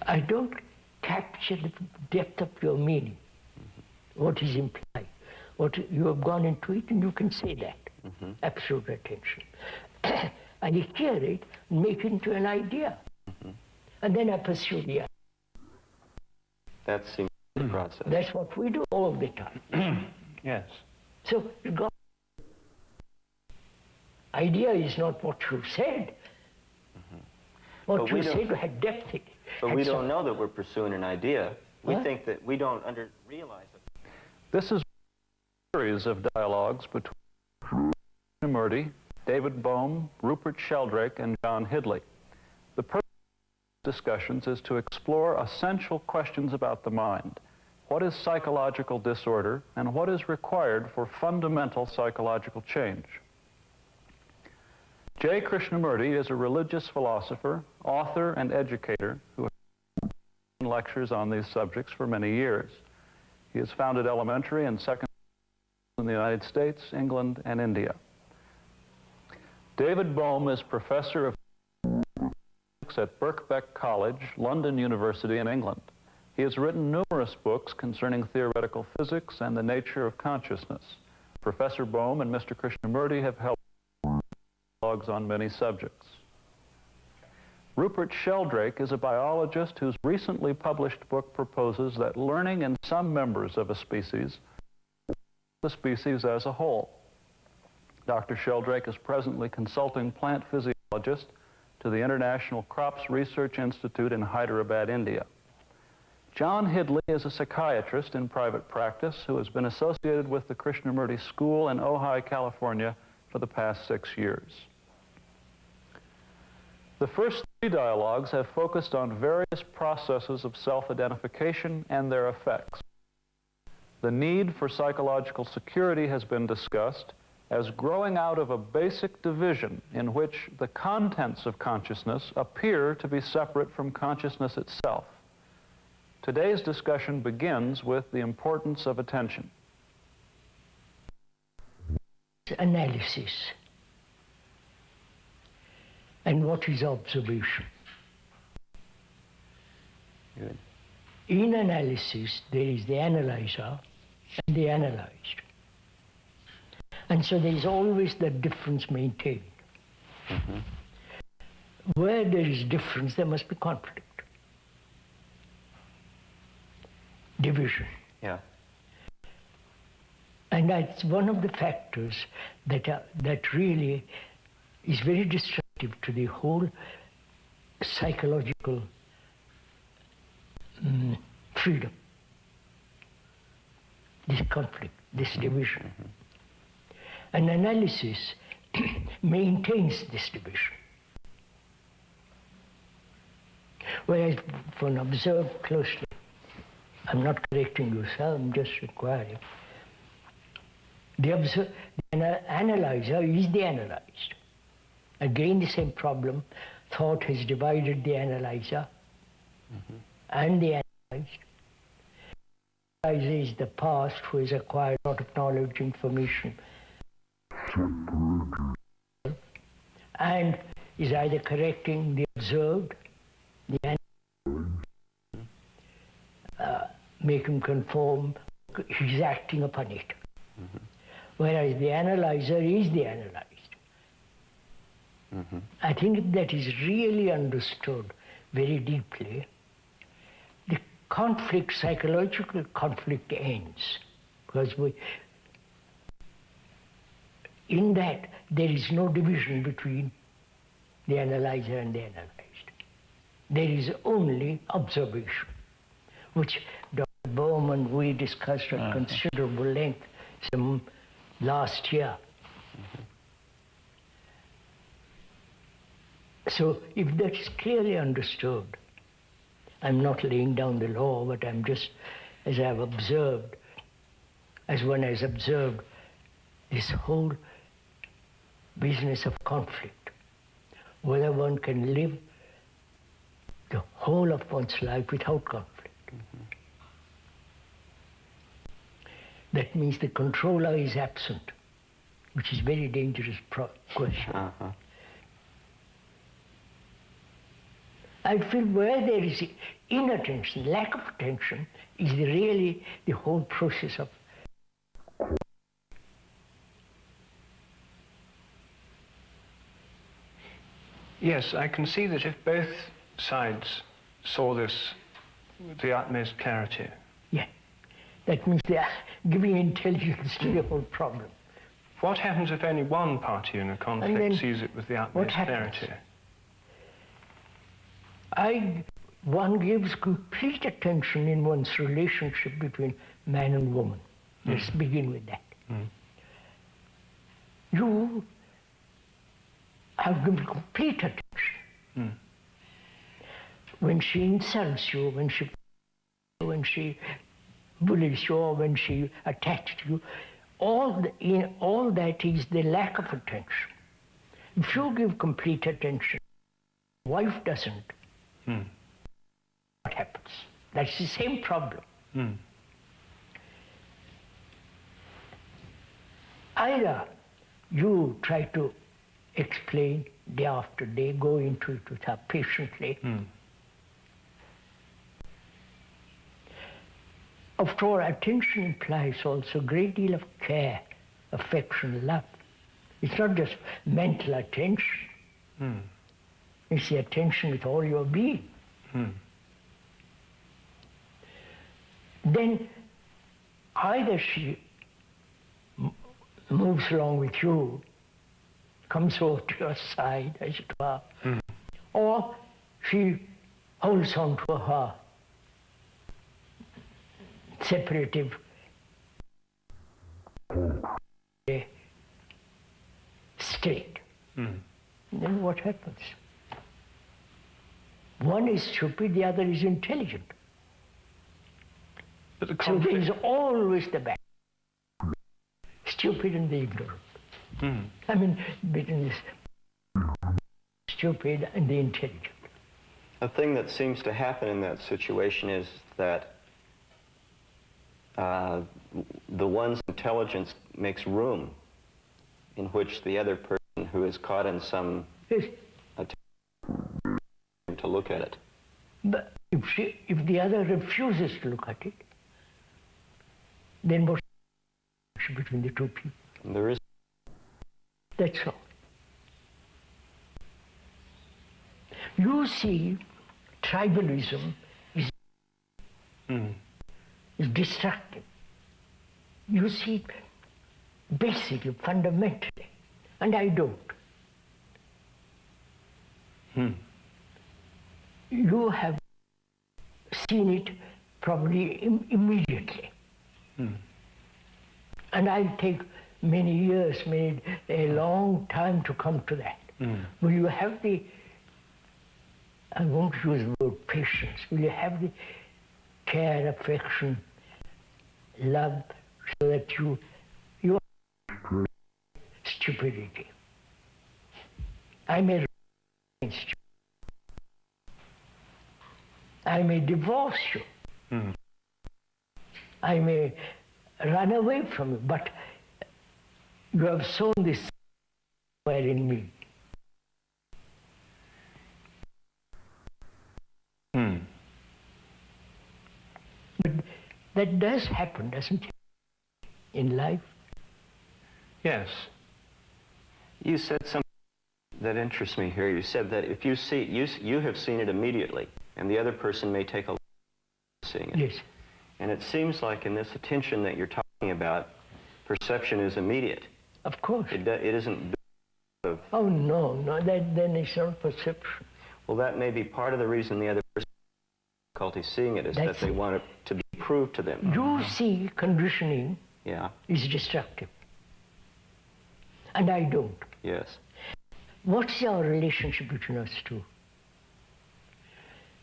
I don't capture the depth of your meaning, what is implied. What you have gone into it, and you can say that. Absolute attention. And you hear it, and make it into an idea. And then I pursue the idea. That seems the process. That's what we do all the time. Yes. So, idea is not what you said. What you said had depth in it. But we don't know that we're pursuing an idea. We think that we don't realize it. This is a series of dialogues between Krishnamurti, David Bohm, Rupert Sheldrake, and John Hidley. The purpose of discussions is to explore essential questions about the mind. What is psychological disorder, and what is required for fundamental psychological change? J. Krishnamurti is a religious philosopher, author, and educator who has given lectures on these subjects for many years. He has founded elementary and secondary schools in the United States, England, and India. David Bohm is professor of physics at Birkbeck College, London University in England. He has written numerous books concerning theoretical physics and the nature of consciousness. Professor Bohm and Mr. Krishnamurti have held dialogues on many subjects. Rupert Sheldrake is a biologist whose recently published book proposes that learning in some members of a species, the species as a whole. Dr. Sheldrake is presently consulting plant physiologist to the International Crops Research Institute in Hyderabad, India. John Hidley is a psychiatrist in private practice who has been associated with the Krishnamurti School in Ojai, California for the past 6 years. The first 3 dialogues have focused on various processes of self-identification and their effects. The need for psychological security has been discussed as growing out of a basic division in which the contents of consciousness appear to be separate from consciousness itself. Today's discussion begins with the importance of attention. Analysis. And what is observation? Good. In analysis, there is the analyzer and the analyzed. And so there is always that difference maintained. Where there is difference, there must be conflict. Division. Yeah. And that's one of the factors that really is very destructive to the whole psychological freedom. This conflict, this division. And analysis maintains this division. Whereas when observed closely, I'm not correcting you, sir, I'm just inquiring. The analyzer is the analyzed. Again, the same problem. Thought has divided the analyzer and the analyzed. The analyzer is the past who has acquired a lot of knowledge, information, and is either correcting the observed, the analyzed, make him conform, he's acting upon it. Whereas the analyzer is the analyzed. I think if that is really understood very deeply, the conflict, psychological conflict ends. Because in that, there is no division between the analyzer and the analyzed. There is only observation, which Dr. Bohm and we discussed at considerable length some last year. So if that is clearly understood, I'm not laying down the law, but I'm just, as I've observed, as one has observed this whole business of conflict, whether one can live the whole of one's life without conflict. That means the controller is absent, which is a very dangerous question. I feel where there is inattention, lack of attention, is really the whole process of. Yes, I can see that if both sides saw this with the utmost clarity. Yeah, that means they are giving intelligence to the whole problem. What happens if only one party in a conflict sees it with the utmost clarity? One gives complete attention in one's relationship between man and woman. Let's begin with that. You have given complete attention. When she insults you, when she bullies you, or when she attacks you, all that is the lack of attention. If you give complete attention, wife doesn't. What happens? That's the same problem. Either you try to explain day after day, go into it with her patiently. After all, attention implies also a great deal of care, affection, love. It's not just mental attention. It's the attention with all your being. Then either she moves along with you, comes over to your side, as it were, or she holds on to her separative state. Then what happens? One is stupid, the other is intelligent. So there is always the back. Stupid and the ignorant. I mean, between this stupid and the intelligent. A thing that seems to happen in that situation is that the one's intelligence makes room in which the other person who is caught in some attempt to look at it. But if the other refuses to look at it, then what's the connection between the two people? There is. That's all. You see, tribalism is destructive. You see, basically, fundamentally, and I don't. You have seen it probably immediately. And I'll take many years, a long time to come to that. Will you have the, I won't use the word patience, will you have the care, affection, love, so that you are stupidity. I may against you. I may divorce you. I may run away from you, but you have sown this somewhere in me. But that does happen, doesn't it, in life? Yes. You said something that interests me here. You said that if you see, you have seen it immediately, and the other person may take a long time seeing it. Yes. And it seems like in this attention that you're talking about, perception is immediate. Of course. It isn't. Oh no, then it's not perception. Well, that may be part of the reason the other person has difficulty seeing it, is that they want it to be proved to them. You see, conditioning is destructive. And I don't. Yes. What's our relationship between us two?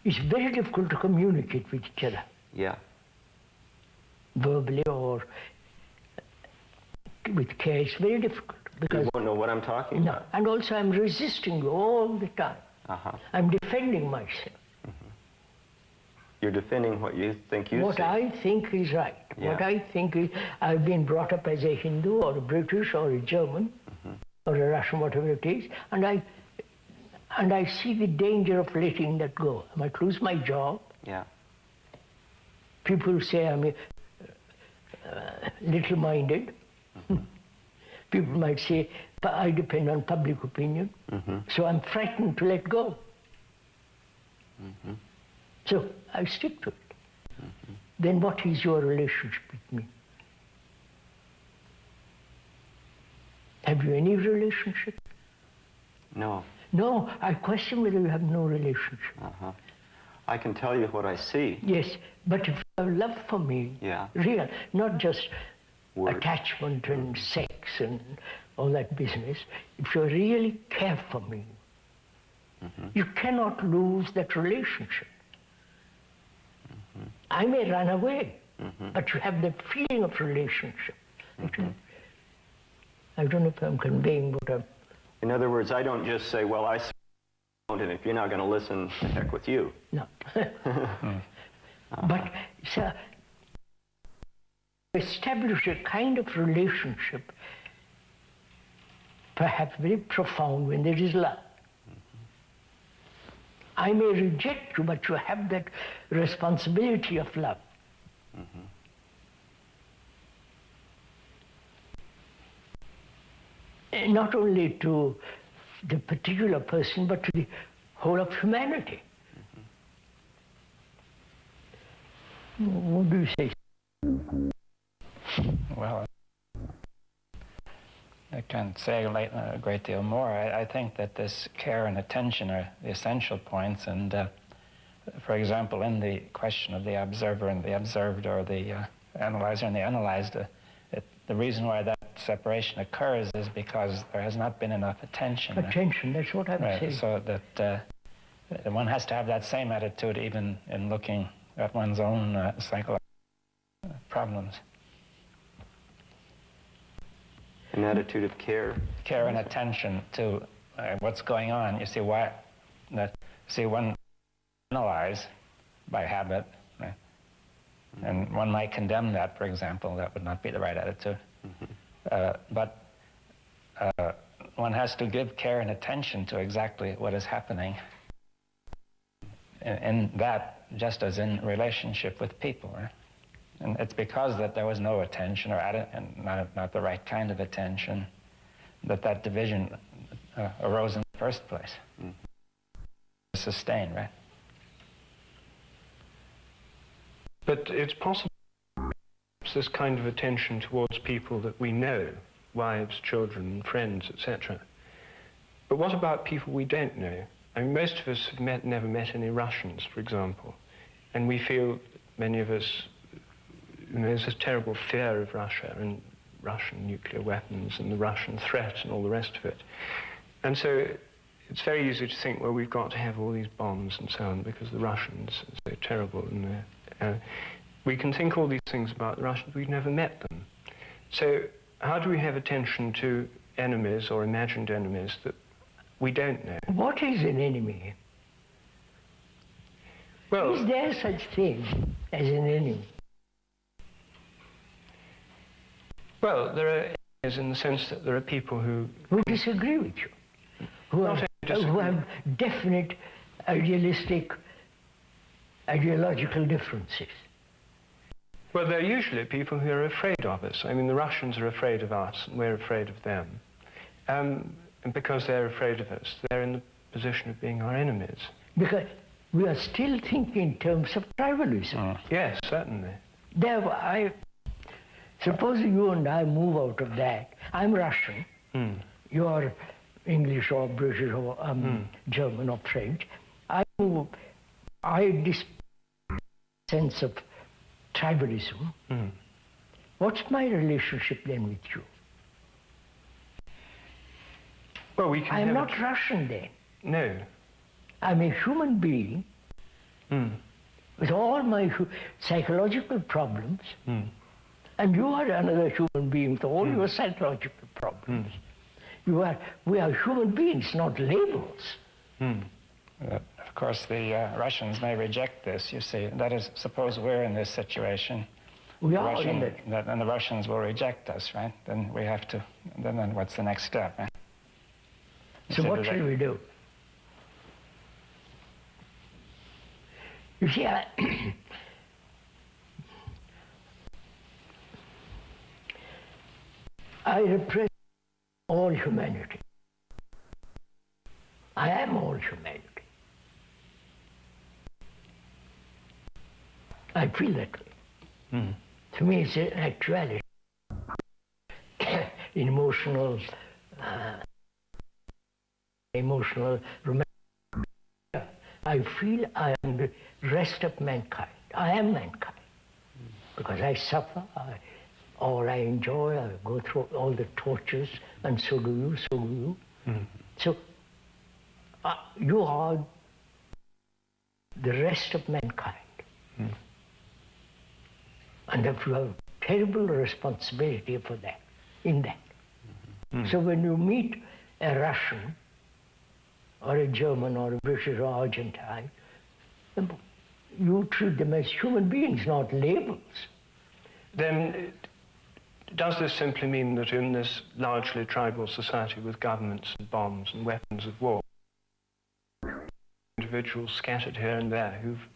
It's very difficult to communicate with each other. Yeah. Verbally or with care, it's very difficult. Because you won't know what I'm talking about. And also I'm resisting you all the time. I'm defending myself. You're defending what you think you see. What I think is right. Yeah. What I think is, I've been brought up as a Hindu or a British or a German or a Russian, whatever it is, and And I see the danger of letting that go. I might lose my job. Yeah. People say I'm little-minded. People might say I depend on public opinion. So I'm frightened to let go. So I stick to it. Then what is your relationship with me? Have you any relationship? No. No, I question whether you have no relationship. I can tell you what I see. Yes, but if you have love for me, Yeah. real, not just Words. attachment and sex and all that business, if you really care for me, you cannot lose that relationship. I may run away, but you have that feeling of relationship. I don't know if I'm conveying what I'm... In other words, I don't just say, well, I don't, and if you're not going to listen, the heck with you. No. But so, establish a kind of relationship, perhaps very profound when there is love. I may reject you, but you have that responsibility of love. And not only to the particular person, but to the whole of humanity. What do you say? Well, I can't say a great deal more. I think that this care and attention are the essential points. And for example, in the question of the observer and the observed, or the analyzer and the analyzed, the reason why that separation occurs is because there has not been enough attention. Attention, that's what I'm saying. So that one has to have that same attitude even in looking at one's own psychological problems. An attitude of care. Care and attention to what's going on. You see, one analyze by habit, right? And one might condemn that, for example. That would not be the right attitude. But one has to give care and attention to exactly what is happening. In that, just as in relationship with people, right? And it's because that there was no attention, or and not the right kind of attention, that division arose in the first place. Sustained, right? But it's possible this kind of attention towards people that we know, wives, children, friends, etc. But what about people we don't know? I mean, most of us have never met any Russians, for example, and we feel, many of us, there's this terrible fear of Russia and Russian nuclear weapons and the Russian threat and all the rest of it. And so it's very easy to think, well, we've got to have all these bombs and so on because the Russians are so terrible. And we can think all these things about the Russians, we've never met them. So how do we have attention to enemies or imagined enemies that we don't know? What is an enemy? Well, is there such thing as an enemy? Well, there are enemies in the sense that there are people who disagree with you, who have definite ideological differences. Well, they're usually people who are afraid of us. I mean, the Russians are afraid of us, and we're afraid of them. And because they're afraid of us, they're in the position of being our enemies. Because we are still thinking in terms of tribalism. Yes, certainly. Suppose you and I move out of that. I'm Russian. You're English or British or German or French. This sense of tribalism. What's my relationship then with you? Well, we can I'm not Russian then. No. I'm a human being with all my psychological problems. And you are another human being with all your psychological problems. We are human beings, not labels. Of course, the Russians may reject this, you see. That is, suppose we're in this situation. We are in it. And the Russians will reject us, right? Then we have to, then what's the next step? Right? So what shall we do? You see, I represent all humanity. I am all humanity. I feel that way. Mm. To me, it's an actuality. Emotional, romantic. I feel I am the rest of mankind. I am mankind. Because I suffer, or I enjoy, I go through all the tortures, and so do you, so do you. Mm. So, you are the rest of mankind. Mm. And if you have terrible responsibility for that, in that. Mm. So when you meet a Russian, or a German, or a British, or Argentine, you treat them as human beings, not labels. Then, does this simply mean that in this largely tribal society with governments and bombs and weapons of war, individuals scattered here and there who've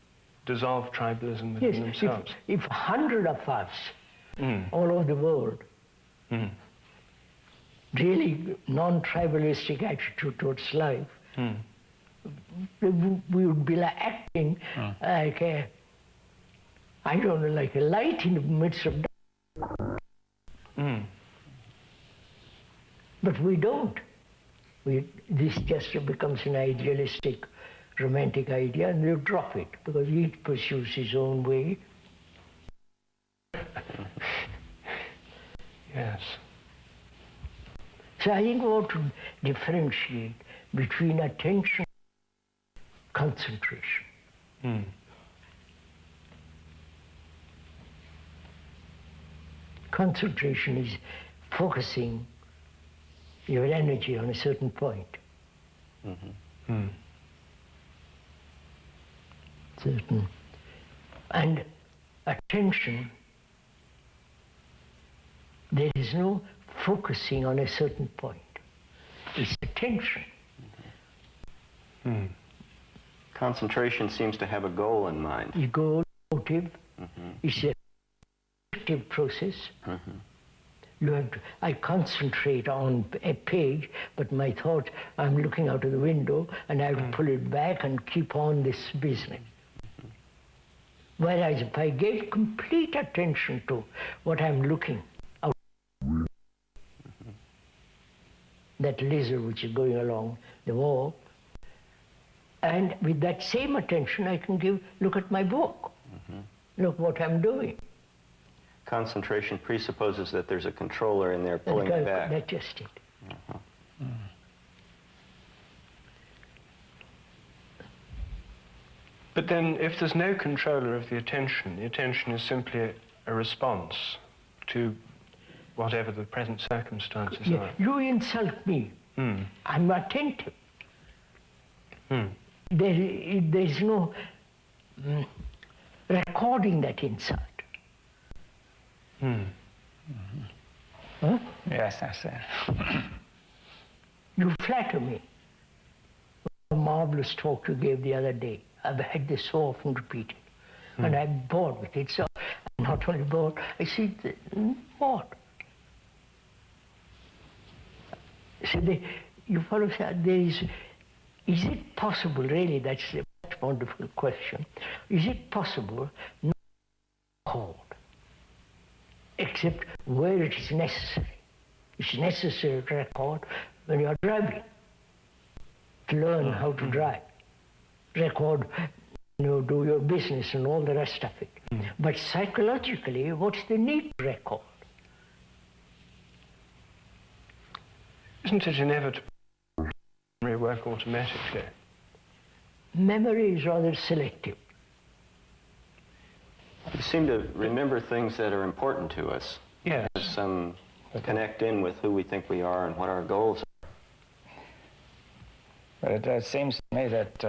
dissolved tribalism within themselves? If 100 of us, all over the world, really non-tribalistic attitude towards life, we would be like acting like a, I don't know, like a light in the midst of darkness. But we don't. This just becomes an idealistic, romantic idea, and you drop it, because each pursues his own way. Yes. So I think we ought to differentiate between attention and concentration. Concentration is focusing your energy on a certain point. Certain. And attention, there is no focusing on a certain point. It's attention. Concentration seems to have a goal in mind. The goal, motive, is a active process. You have to, I concentrate on a page, but my thought, I'm looking out of the window, and I have to pull it back and keep on this business. Whereas if I gave complete attention to what I'm looking out, that lizard which is going along the wall, and with that same attention I can look at my book, look what I'm doing. Concentration presupposes that there's a controller in there pulling it back. That's just it. But then, if there's no controller of the attention is simply a response to whatever the present circumstances are. You insult me. I'm attentive. There's no recording that insult. Huh? Yes, that's it. You flatter me. A marvelous talk you gave the other day. I've had this so often repeated. And I'm bored with it. So I'm not only bored, I see, what? So you follow, is it possible, really, that's a wonderful question, is it possible not to record, except where it is necessary? It's necessary to record when you're driving, to learn how to drive. Record, do your business and all the rest of it. But psychologically, what's the need to record? Isn't it inevitable memory work automatically? Memory is rather selective. We seem to remember things that are important to us. Yes. Some connect in with who we think we are and what our goals are. But it seems to me that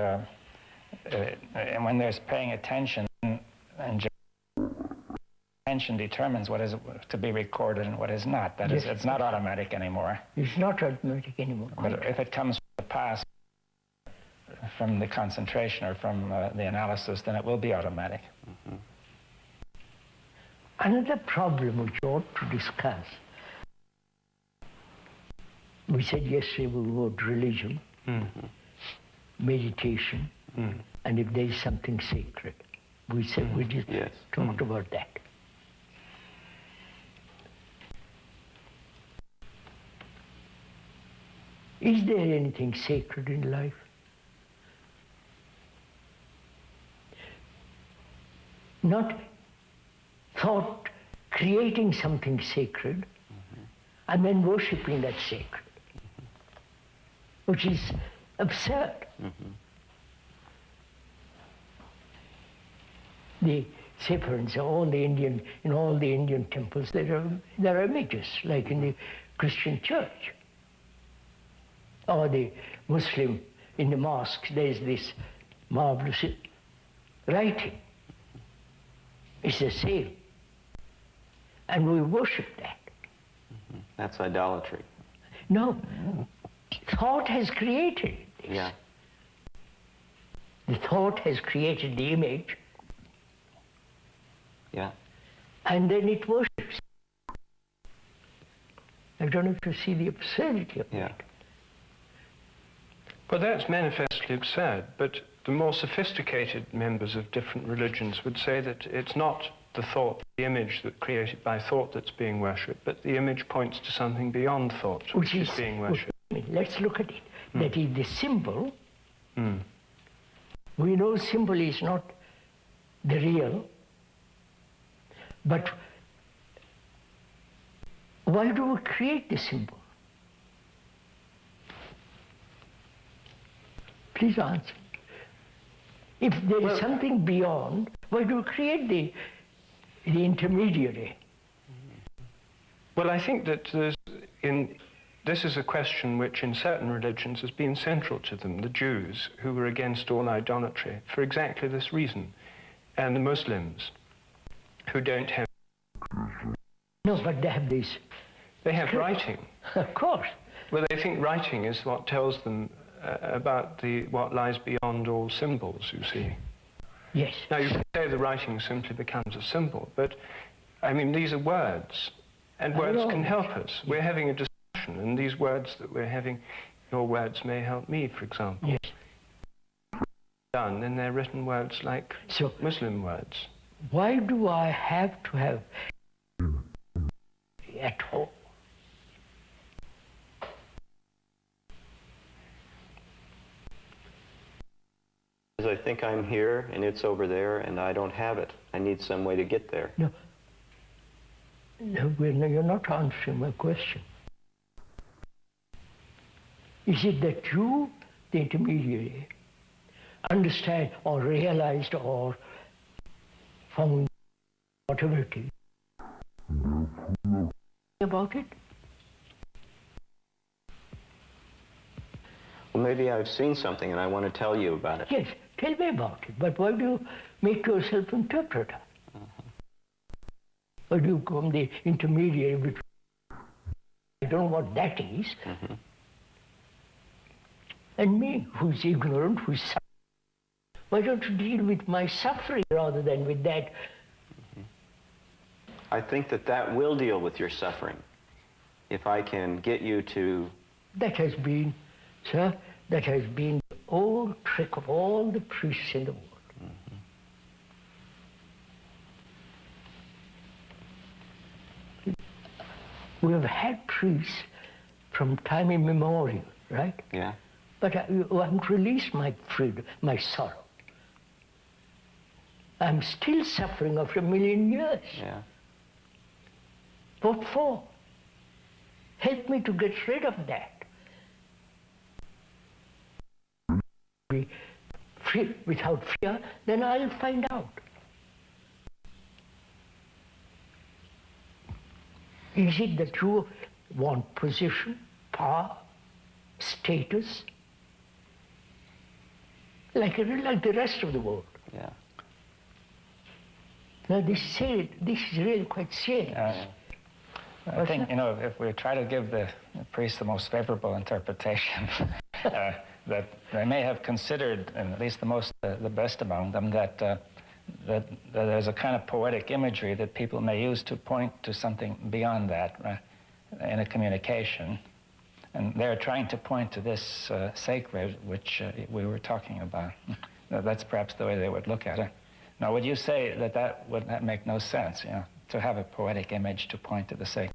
when there's paying attention, and attention determines what is to be recorded and what is not. That is, it's not automatic anymore. It's not automatic anymore. But if it comes from the past, from the concentration or from the analysis, then it will be automatic. Mm-hmm. Another problem which we ought to discuss, we said yesterday we wrote religion, meditation, and if there is something sacred. We said we just talked about that. Is there anything sacred in life? Not thought creating something sacred and then worshipping that sacred, which is absurd. Say for instance, in all the Indian temples there are images, like in the Christian church. Or the Muslim, in the mosques, there's this marvelous writing. It's the same. And we worship that. That's idolatry. No, thought has created this. Yeah. The thought has created the image. Yeah. And then it worships. I don't know if you see the absurdity of that. Well, that's manifestly absurd, but the more sophisticated members of different religions would say that it's not the thought, the image that created by thought that's being worshipped, but the image points to something beyond thought, which is being worshipped. Let's look at it. That is the symbol. We know symbol is not the real, but why do we create the symbol? Please answer. If there is something beyond, why do we create the intermediary? Well, I think that this is a question which in certain religions has been central to them, the Jews, who were against all idolatry, for exactly this reason, and the Muslims, who don't have... No, but they have this... They have writing. Of course. Well, they think writing is what tells them about what lies beyond all symbols, you see. Yes. Now, you can say the writing simply becomes a symbol, but, I mean, these are words, and words can help us. We're having a discussion, and these words that we're having, your words may help me, for example. Yes. Then they're written words like Muslim words. Why do I have to have at home? I think I'm here and it's over there and I don't have it. I need some way to get there. No, you're not answering my question. Is it that you, the intermediary, understand or realized or found whatever it is about it? Well, maybe I've seen something and I want to tell you about it. Yes, tell me about it. But why do you make yourself interpreter? Why do you become the intermediary between... I don't know what that is. And me, who's ignorant, who's suffering. Why don't you deal with my suffering rather than with that? I think that will deal with your suffering. If I can get you to... That has been, sir, that has been the old trick of all the priests in the world. We have had priests from time immemorial, right? Yeah. But I haven't released my freedom, my sorrow. I'm still suffering after 1,000,000 years. Yeah. What for? Help me to get rid of that. Be free without fear, then I'll find out. Is it that you want position, power, status, like the rest of the world? Yeah. Now this is really quite serious. I think, you know, if we try to give the priest the most favorable interpretation, that they may have considered, and at least the best among them, that there's a kind of poetic imagery that people may use to point to something beyond that in a communication. And they're trying to point to this sacred, which we were talking about. That's perhaps the way they would look at it. Now, would you say that that would make no sense, you know, to have a poetic image to point to the sacred?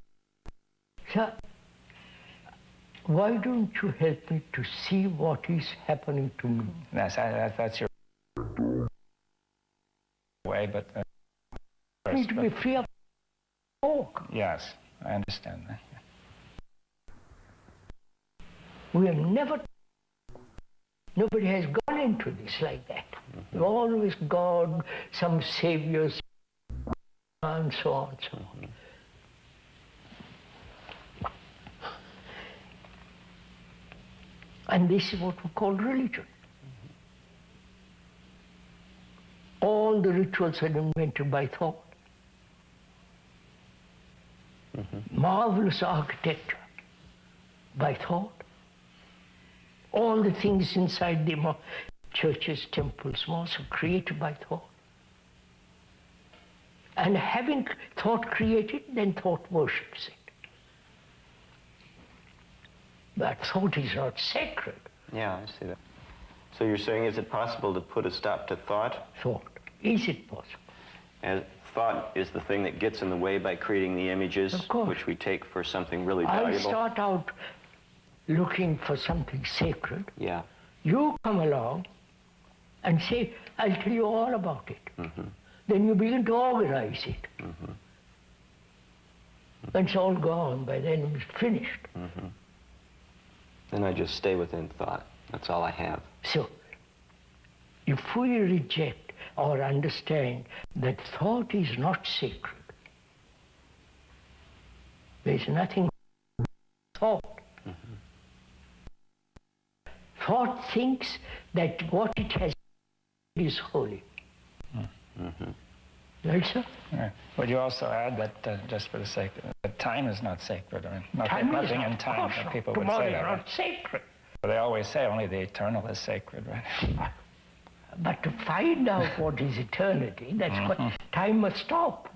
Sir, why don't you help me to see what is happening to me? Yes, that's your way, but... I need to be free of talk. Yes, I understand that. We have never... Nobody has gone into this like that. We've always God, some saviors, and so on and so on. And this is what we call religion. All the rituals are invented by thought. Marvelous architecture by thought. All the things inside the churches, temples, mosques are created by thought. And having thought created, then thought worships it. But thought is not sacred. Yeah, I see that. So you're saying, is it possible to put a stop to thought? Thought. Is it possible? And thought is the thing that gets in the way by creating the images, Of course. which we take for something really I valuable? start out looking for something sacred. Yeah. You come along and say, I'll tell you all about it. Then you begin to organize it. When it's all gone, by then it's finished. Then I just stay within thought. That's all I have. So, if we reject or understand that thought is not sacred, there's nothing thought. Thought thinks that what it has is holy. Right, sir? Right. Would you also add that, just for the sake, that time is not sacred? I mean, nothing in time Of course that people not. would Tomorrow say is that. not Right? sacred. But they always say only the eternal is sacred, right? But to find out what is eternity, that's what time must stop.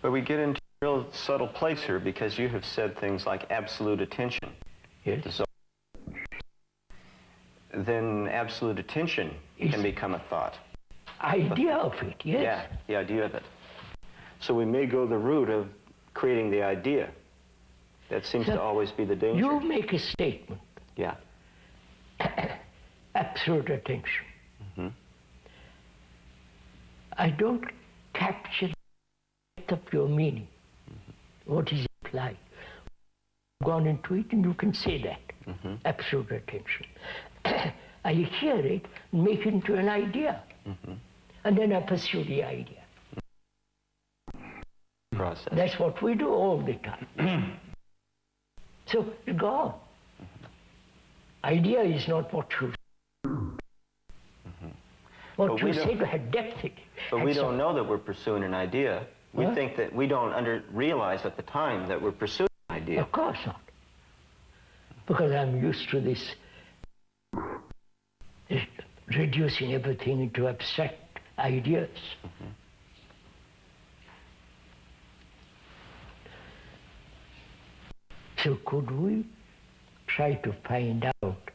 But we get into a real subtle place here because you have said things like absolute attention. Yes. So then absolute attention can become a thought. Idea of it, yes. Yeah, the idea of it. So we may go the route of creating the idea. That seems to always be the danger. You make a statement, Yeah. absolute attention. I don't capture the depth of your meaning. What is implied? You've gone into it and you can say that. Absolute attention. I hear it and make it into an idea. And then I pursue the idea. Process. That's what we do all the time. So, go on. Idea is not what you say. What But you we say don't- to have depth it. But we don't know that we're pursuing an idea. We What? think that we don't realize at the time that we're pursuing an idea. Of course not. Because I'm used to this reducing everything into abstract ideas. So could we try to find out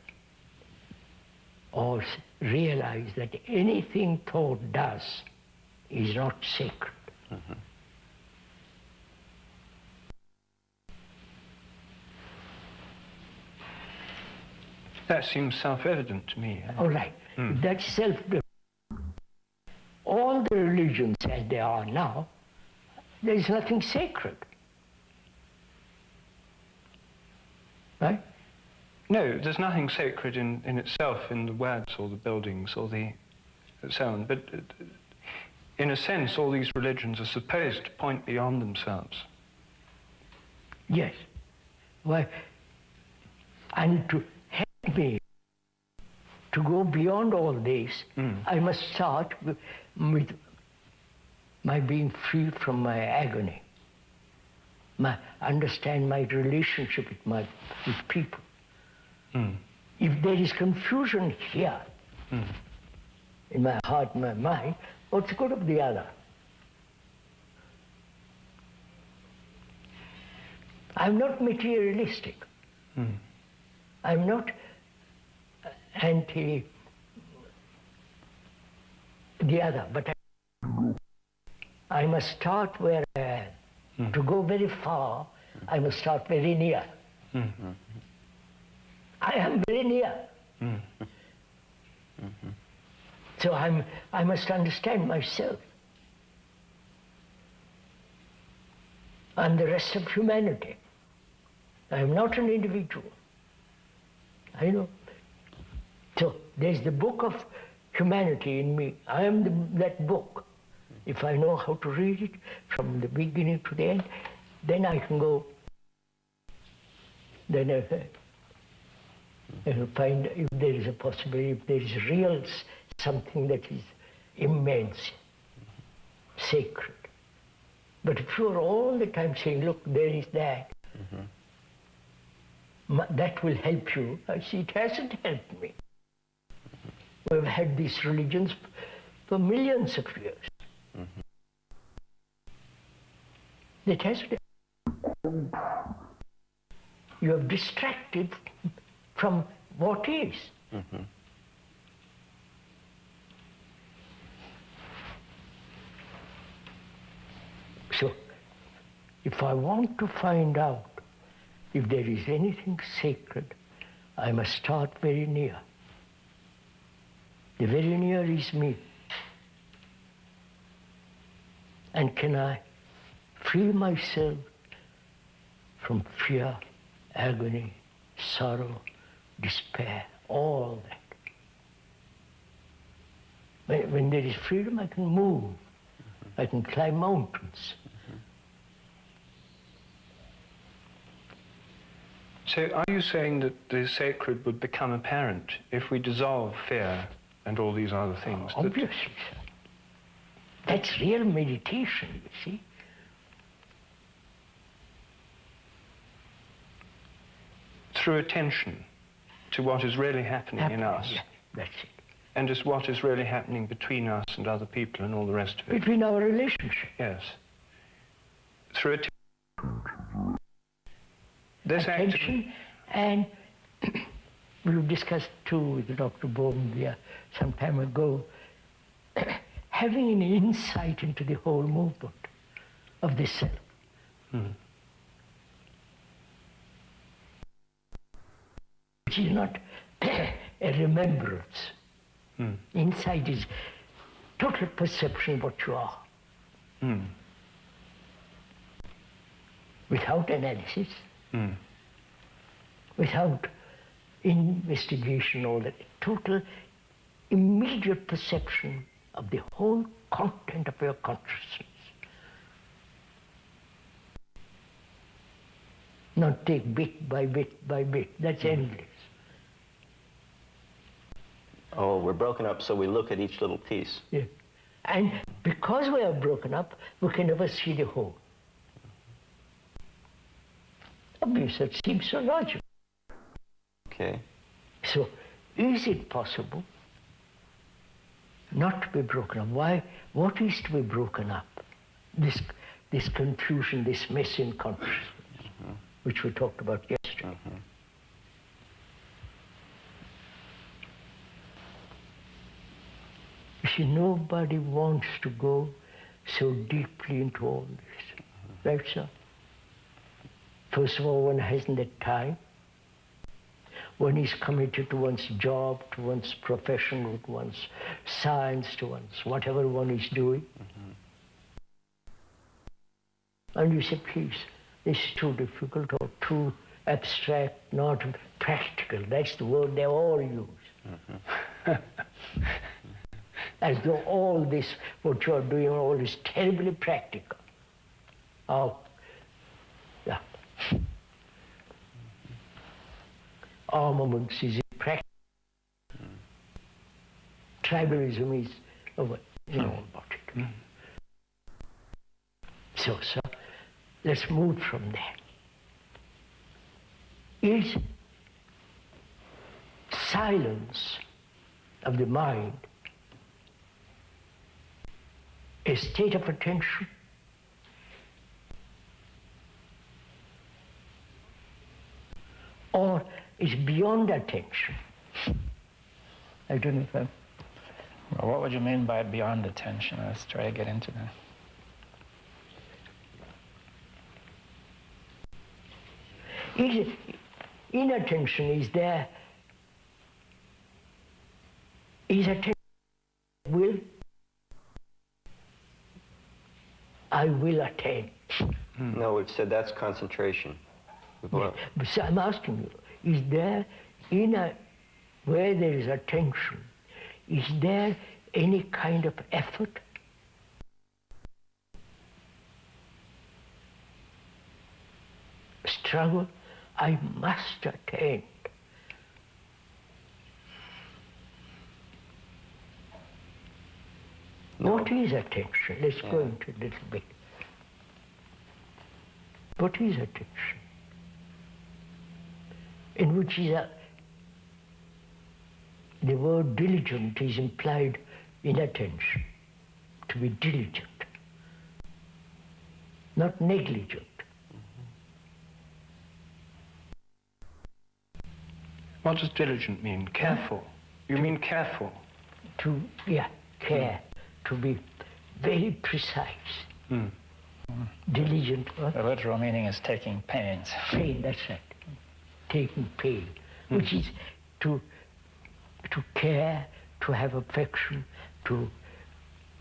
or realize that anything thought does is not sacred? That seems self-evident to me. All right, that's self. All the religions as they are now, there is nothing sacred. Right? No, there's nothing sacred in itself in the words or the buildings or the so on. But in a sense, all these religions are supposed to point beyond themselves. Yes. Why? And to help me to go beyond all this, I must start with my being free from my agony. understand my relationship with people. If there is confusion here, in my heart, in my mind, what's the good of the other? I'm not materialistic. I'm not anti the other, but I must start where I am. To go very far, I must start very near. I am very near. So I must understand myself and the rest of humanity. I am not an individual. I know. So there's the book of humanity in me. I am that book. If I know how to read it from the beginning to the end, then I can go. Then I'll find if there is a possibility, if there is real something that is immense, sacred. But if you're all the time saying, look, there is that, that will help you. I see it hasn't helped me. We've had these religions for millions of years. That hasn't helped. You have distracted from what is. So, if I want to find out if there is anything sacred, I must start very near. The very near is me. And can I free myself from fear, agony, sorrow, despair, all that? When there is freedom, I can move. I can climb mountains. So are you saying that the sacred would become apparent if we dissolve fear and all these other things? Obviously, sir. That's real meditation, you see. Through attention to what is really happening in us. Yeah, that's it. And just what is really happening between us and other people and all the rest of it. Between our relationship. Yes. Through attention. This Attention, and we discussed too with Dr. Bohm some time ago, having an insight into the whole movement of the self. Which is not a remembrance. Insight is total perception of what you are. Without analysis, without investigation, all that, total immediate perception of the whole content of your consciousness. Not take bit by bit by bit, that's endless. Oh, we're broken up, so we look at each little piece. Yeah. And because we are broken up, we can never see the whole. Obviously, it seems so logical. Okay. So, is it possible not to be broken up? Why? What is to be broken up? This confusion, this mess in consciousness, which we talked about yesterday. You see, nobody wants to go so deeply into all this. Right, sir? First of all, one hasn't the time. One is committed to one's job, to one's profession, to one's science, to one's whatever one is doing. And you say, please, this is too difficult or too abstract, not practical. That's the word they all use. As though all this, what you are doing, all is terribly practical. Oh, yeah. Armaments is impractical. Tribalism is over. You know about it. So, sir, let's move from that. Is silence of the mind a state of attention? Or is beyond attention? I don't know if I'm... Well, what would you mean by beyond attention? Let's try to get into that. Inattention is there. Is attention will? I will attain. No, we've said that's concentration. Yeah. So I'm asking you, is there, where there is attention, is there any kind of effort? Struggle? I must attain. No. What is attention? Let's go into a little bit. What is attention? In which is the word diligent is implied in attention, to be diligent, not negligent. What does diligent mean? Careful. You mean careful? Care, to be very precise. Diligent. The literal meaning is taking pains. Pain, that's right. Taking pain, which is to care, to have affection, to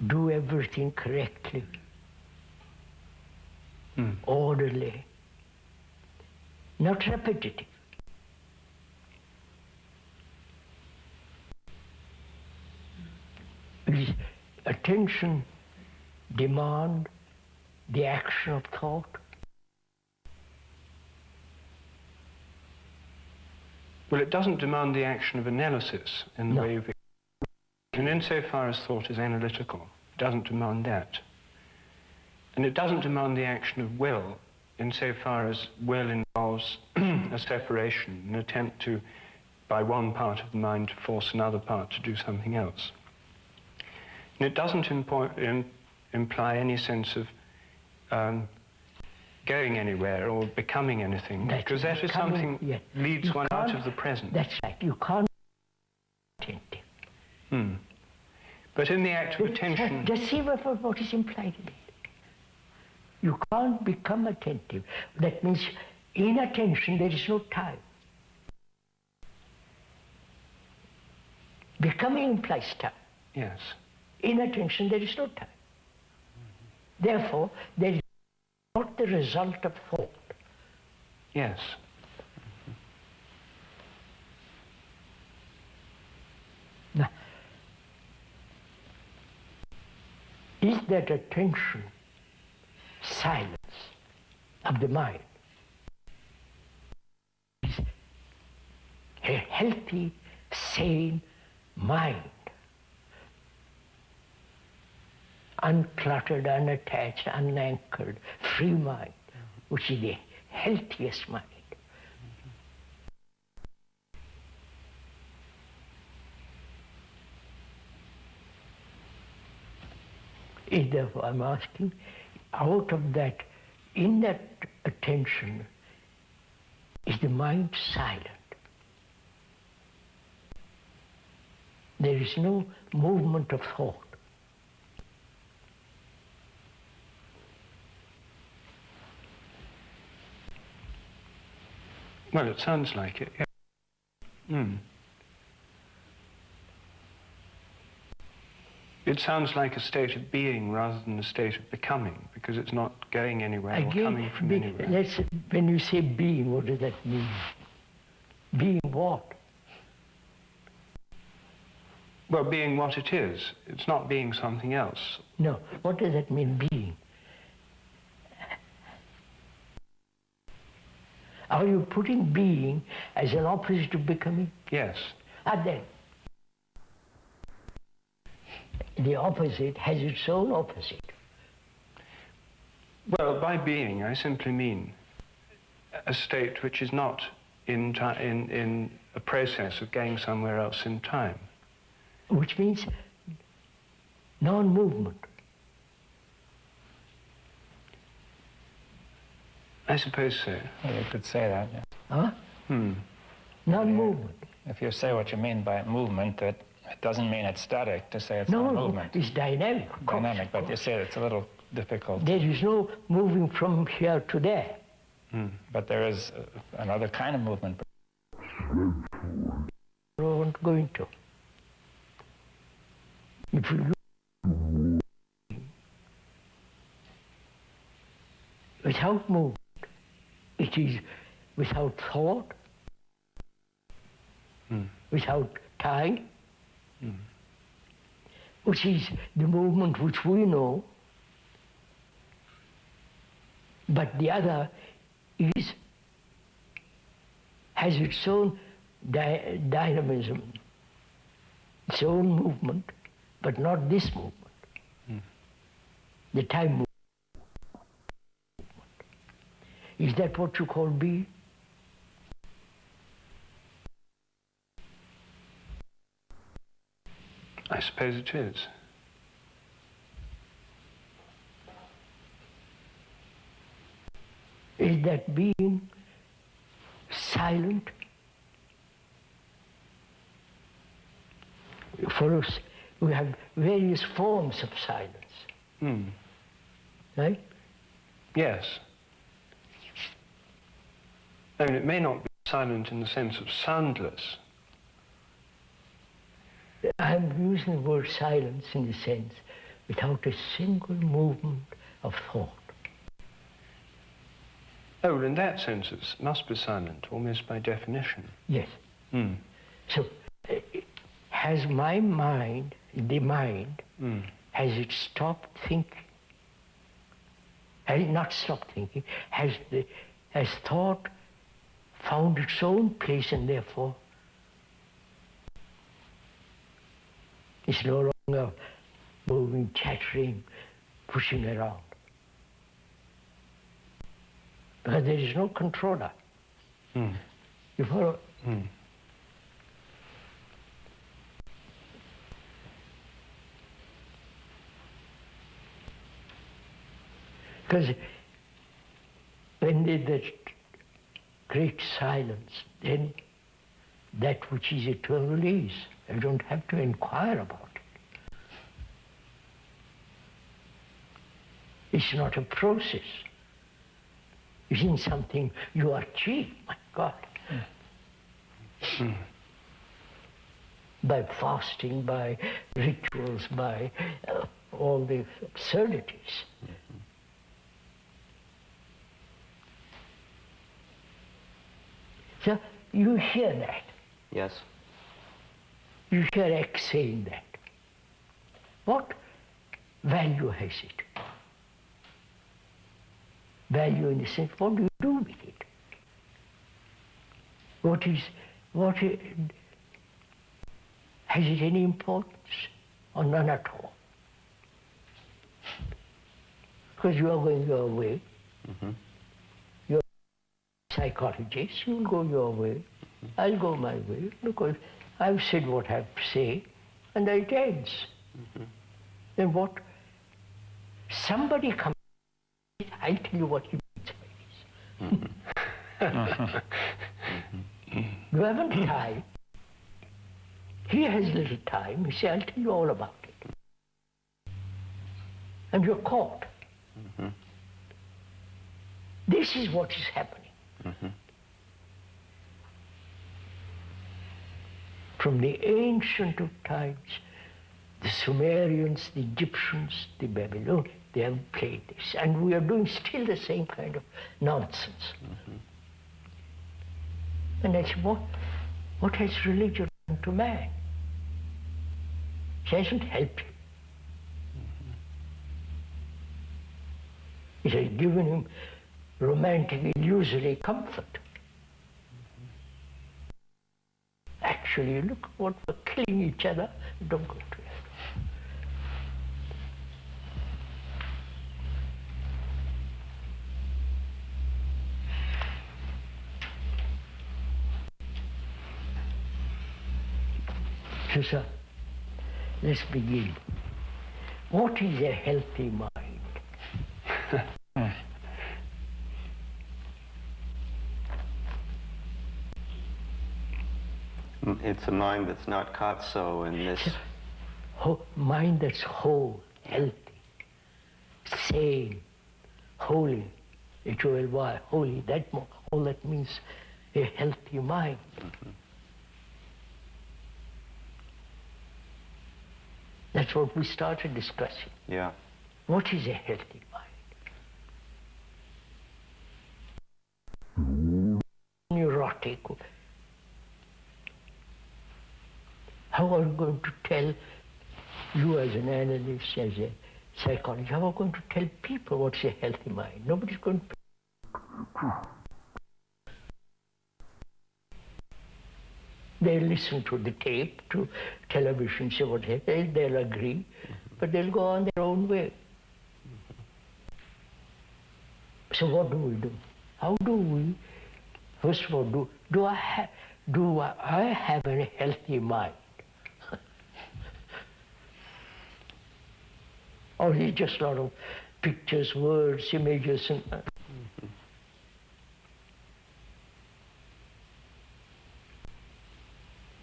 do everything correctly, orderly, not repetitive. Is attention demand the action of thought? Well, it doesn't demand the action of analysis in the way of... And insofar as thought is analytical, it doesn't demand that. And it doesn't demand the action of will insofar as will involves a separation, an attempt to, by one part of the mind, to force another part to do something else. And it doesn't imply any sense of going anywhere or becoming anything, because that is something that leads one out of the present. That's right. You can't be attentive. But in the act of attention... Just see what is implied in it. You can't become attentive. That means in attention there is no time. Becoming implies time. Yes. In attention there is no time. Therefore, there is not the result of thought. Yes. Now, is that attention silence of the mind? Is a healthy, sane mind, uncluttered, unattached, unanchored, free mind, which is the healthiest mind. Is therefore I'm asking, out of that, in that attention, is the mind silent? There is no movement of thought. Well, it sounds like it, yeah. It sounds like a state of being rather than a state of becoming, because it's not going anywhere or coming from anywhere. When you say being, what does that mean? Being what? Well, being what it is. It's not being something else. No, what does that mean, being? Are you putting being as an opposite to becoming? Yes. And then, the opposite has its own opposite. Well, by being, I simply mean a state which is not in a process of going somewhere else in time. Which means non-movement. I suppose so. Well, you could say that, yeah. Huh? Non-movement. If you say what you mean by movement, that it doesn't mean it's static to say it's No, not no, movement. it's dynamic. Dynamic, but you say it's a little difficult. There is no moving from here to there. But there is another kind of movement. I won't go into. If you look without movement, it is without thought, without time, which is the movement which we know, but the other has its own dynamism, its own movement, but not this movement. The time movement. Is that what you call being? I suppose it is. Is that being silent? For us, we have various forms of silence. Right? Yes. I mean, it may not be silent in the sense of soundless. I'm using the word silence in the sense without a single movement of thought. Oh, well, in that sense, it must be silent, almost by definition. Yes. So, has my mind, the mind, has it stopped thinking? Has it not stopped thinking? Has thought found its own place and therefore it's no longer moving, chattering, pushing around? Because there is no controller. You follow? Because when there's that great silence, then that which is eternal is. I don't have to inquire about it. It's not a process. It isn't something you achieve, my God. By fasting, by rituals, by all the absurdities. So you hear that. Yes. You hear X saying that. What value has it? Value in the sense, what do you do with it? Has it any importance or none at all? Because you are going your way. You're a psychologist, you'll go your way. I'll go my way, because I've said what I have to say, and it ends. Then what? Somebody comes, I'll tell you what he means by this. You haven't time. He has little time. He says, I'll tell you all about it. And you're caught. This is what is happening. From the ancient of times, the Sumerians, the Egyptians, the Babylonians, they have played this. And we are doing still the same kind of nonsense. And that's what has religion done to man? It hasn't helped him. It has given him romantic, illusory comfort. Actually, look what we're killing each other. Don't go to it. So, sir, let's begin. What is a healthy mind? It's a mind that's not caught so in this. Mind that's whole, healthy, sane, holy. H-O-L-Y, holy. All that means a healthy mind. That's what we started discussing. Yeah. What is a healthy mind? Neurotic. How are you going to tell, you as an analyst, as a psychologist, how are you going to tell people what's a healthy mind? Nobody's going to. They'll listen to the tape, to television, say what they'll agree, but they'll go on their own way. So what do we do? How do we, first of all, do I have a healthy mind? Or is it just a lot of pictures, words, images, and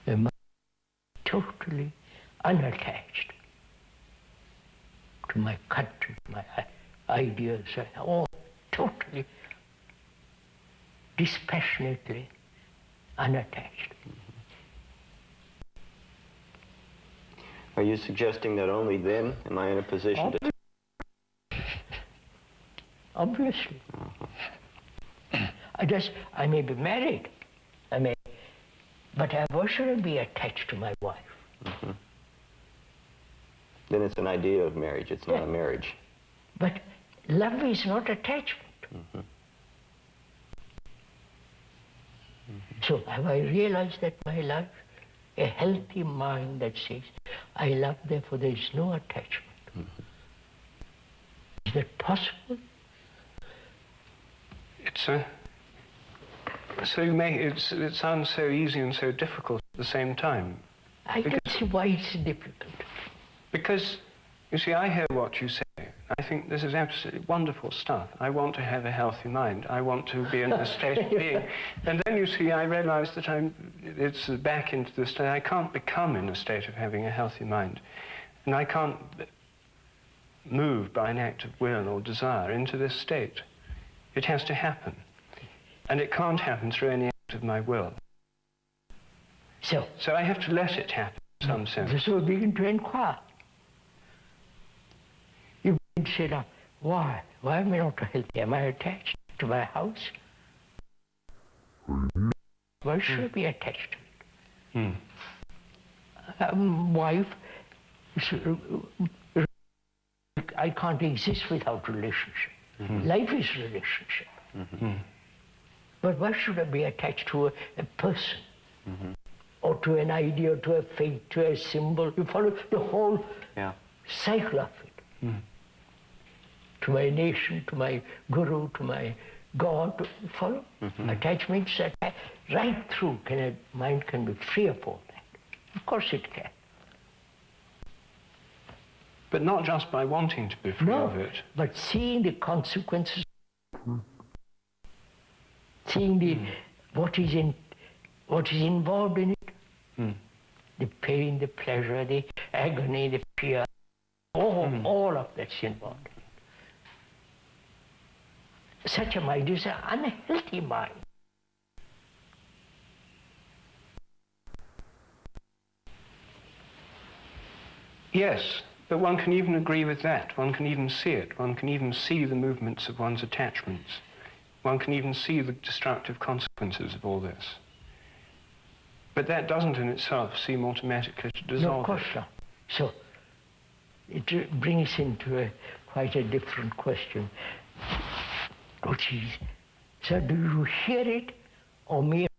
a mind totally unattached to my country, my ideas, all totally, dispassionately unattached. Are you suggesting that only then am I in a position to... Obviously. I may be married, but why should I be attached to my wife? Then it's an idea of marriage, it's not a marriage. But love is not attachment. So have I realized that my life, a healthy mind that says, I love, therefore there is no attachment. Is that possible? It's it sounds so easy and so difficult at the same time. I don't see why it's difficult. Because, you see, I hear what you say. I think this is absolutely wonderful stuff. I want to have a healthy mind. I want to be in a state of being. And then, you see, I realize that it's back into the state. I can't become in a state of having a healthy mind. And I can't move by an act of will or desire into this state. It has to happen. And it can't happen through any act of my will. So I have to let it happen in some sense. So we begin to inquire. You begin to say, now, why? Why am I not healthy? Am I attached to my house? Why should I be attached to it? Wife, I can't exist without relationship. Life is relationship. But why should I be attached to a person? Or to an idea, to a faith, to a symbol? You follow the whole cycle of it. To my nation, to my guru, to my God, you follow? Attachments right through, mind can be free of all that. Of course it can. But not just by wanting to be free of it. But seeing the consequences, seeing what is involved in it, the pain, the pleasure, the agony, the fear, all of that's involved. Such a mind is an unhealthy mind. Yes, but one can even agree with that. One can even see it. One can even see the movements of one's attachments. One can even see the destructive consequences of all this. But that doesn't in itself seem automatically to dissolve. No, of course not. So it brings into quite a different question, which is, so do you hear it or merely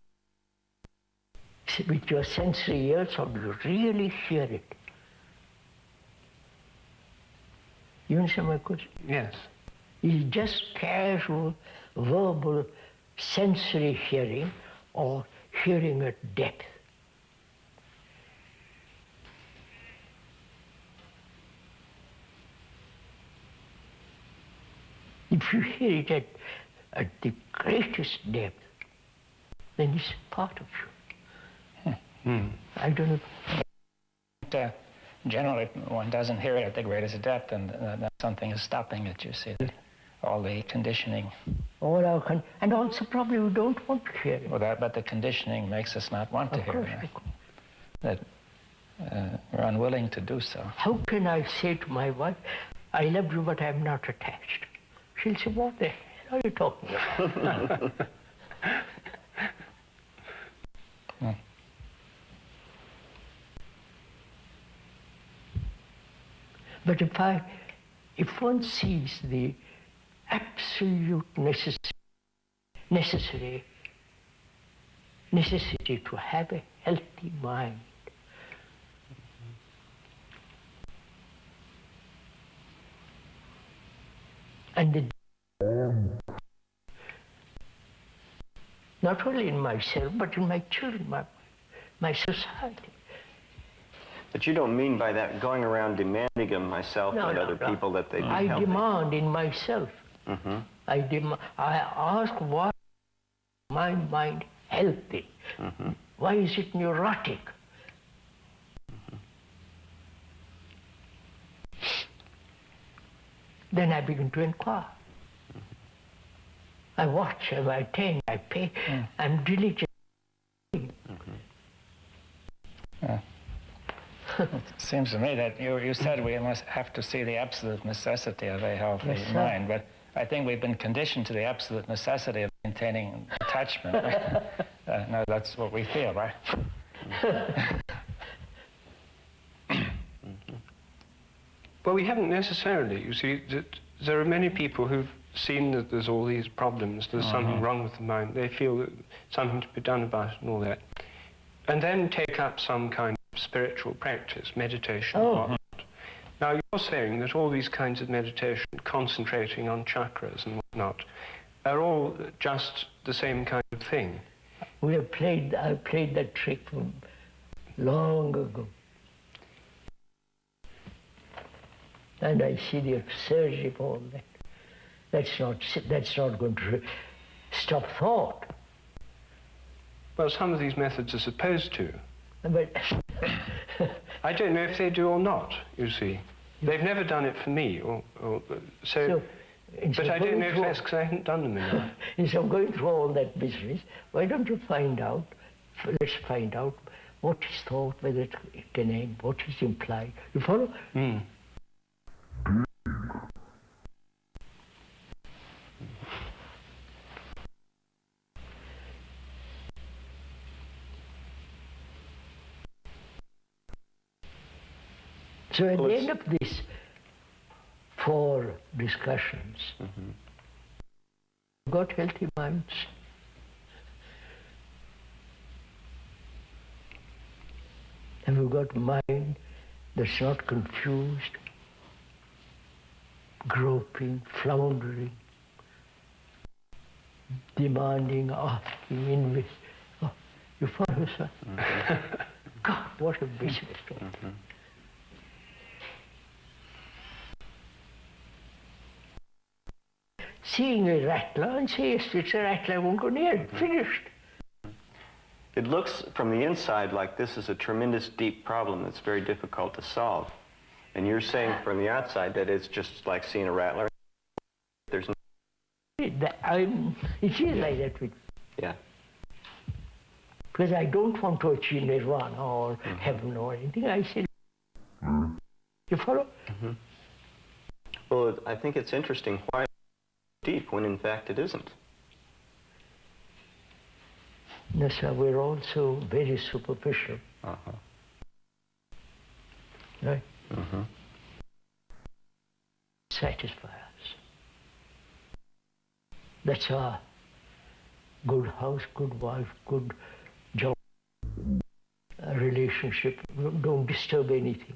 with your sensory ears, or do you really hear it? You understand my question? Yes. Is just casual, verbal, sensory hearing, or hearing at depth? If you hear it at the greatest depth, then it's part of you. I don't know. Generally, one doesn't hear it at the greatest depth, and that something is stopping it, you see, all the conditioning. And also probably we don't want to hear it. Well, but the conditioning makes us not want to hear it. That we're unwilling to do so. How can I say to my wife, I love you, but I'm not attached? She'll say, what the hell are you talking about? But if one sees the absolute necessity to have a healthy mind, and not only in myself, but in my children, my society. But you don't mean by that going around demanding of myself and other people that they be I healthy. demand in myself. I ask, why is my mind healthy? Why is it neurotic? Then I begin to inquire. I watch, I attend, I pay, I'm diligent. It seems to me that you said we must have to see the absolute necessity of a healthy mind, but I think we've been conditioned to the absolute necessity of maintaining attachment. No, that's what we feel, right? Well, we haven't necessarily. You see, there are many people who've seen that there's all these problems, there's something wrong with the mind. They feel that something to be done about it and all that. And then take up some kind of spiritual practice, meditation and whatnot. Now, you're saying that all these kinds of meditation, concentrating on chakras and whatnot, are all just the same kind of thing. I played that trick long ago. And I see the absurdity of all that. That's not going to stop thought. Well, some of these methods are supposed to. But I don't know if they do or not, you see. They've never done it for me, so but I don't know if that's because I haven't done them enough. Instead of going through all that business, why don't you find out, let's find out what is thought, whether it can aim, what is implied. You follow? So at the end of these 4 discussions, we've got healthy minds. And we've got a mind that's not confused, groping, floundering, demanding, asking, oh, you follow, sir? God, what a business. Seeing a rattler and say, yes, it's a rattler, I won't go near it. Finished. It looks from the inside like this is a tremendous deep problem that's very difficult to solve. And you're saying from the outside that it's just like seeing a rattler. There's no... It is like that with me. Yeah. Because I don't want to achieve nirvana or heaven or anything. I say, you follow? Well, I think it's interesting why deep when in fact it isn't. No, sir, we're also very superficial. Right? Satisfy us. That's our good house, good wife, good job, relationship. Don't disturb anything.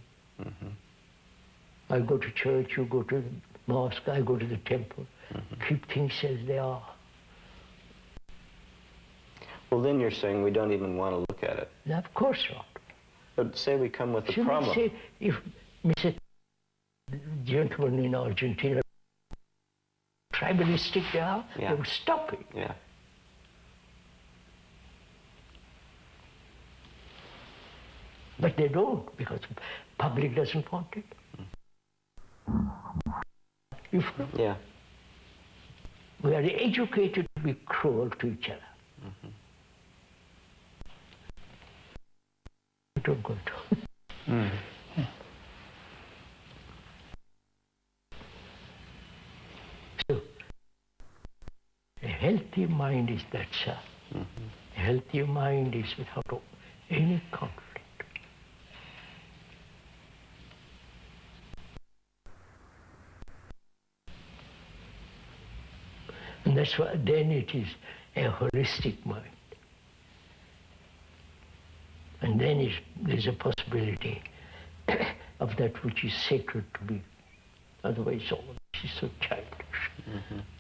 I go to church, you go to the mosque, I go to the temple. Keep things as they are. Well, then you're saying we don't even want to look at it. No, of course not. But say we come with a problem. Say, if Mr. Gentleman in Argentina tribalistic they are, Yeah. they would stop it. Yeah. But they don't, because public doesn't want it. You follow? Yeah. We are educated to be cruel to each other. We don't go to. So, a healthy mind is that, sir. A healthy mind is without any conflict. And that's why then it is a holistic mind. And then there's a possibility of that which is sacred to be. Otherwise, all this is so childish.